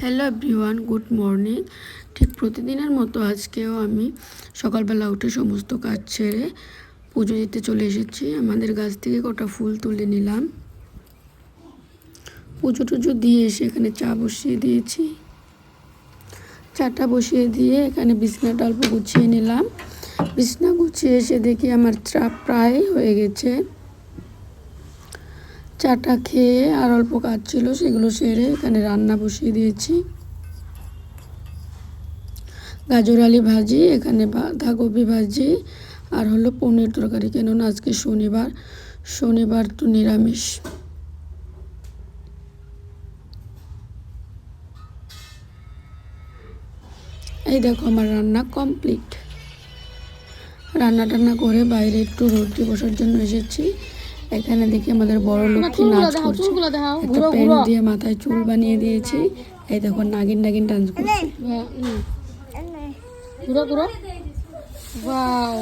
Hello everyone, good morning. ঠিক প্রতিদিনের মতো আজকেও আমি সকালবেলা উঠে সমস্ত কাজ ছেড়ে পুজো দিতে চলে এসেছি। আমাদের গাছ থেকে কটা ফুল তুলে নিলাম। পুজো টুজো দিয়ে এসে এখানে চা বসিয়ে দিয়েছি। চাটা বসিয়ে দিয়ে এখানে বিছনাটা অল্প গুছিয়ে নিলাম। বিছনা গুছিয়ে এসে দেখি আমার চা প্রায় হয়ে গেছে। চাটা খেয়ে আর অল্প কাজ ছিল, সেগুলো সেরে এখানে রান্না বসিয়ে দিয়েছি। গাজর আলু ভাজি, এখানে বাঁধাকপি ভাজি, আর হলো পনির তরকারি, কেননা আজকে শনিবার তো নিরামিষ। এই দেখো আমার রান্না কমপ্লিট। রান্না টান্না করে বাইরে একটু রোদ্রে বসার জন্য এসেছি। এখানে দেখি আমাদের বড় লক্ষ্মী নাচ করছে। একটা পেন দিয়ে মাথায় চুল বানিয়ে দিয়েছি। এই দেখো নাগিন নাগিন ডান্স করছে। ঘুরো ঘুরো, ওয়াও,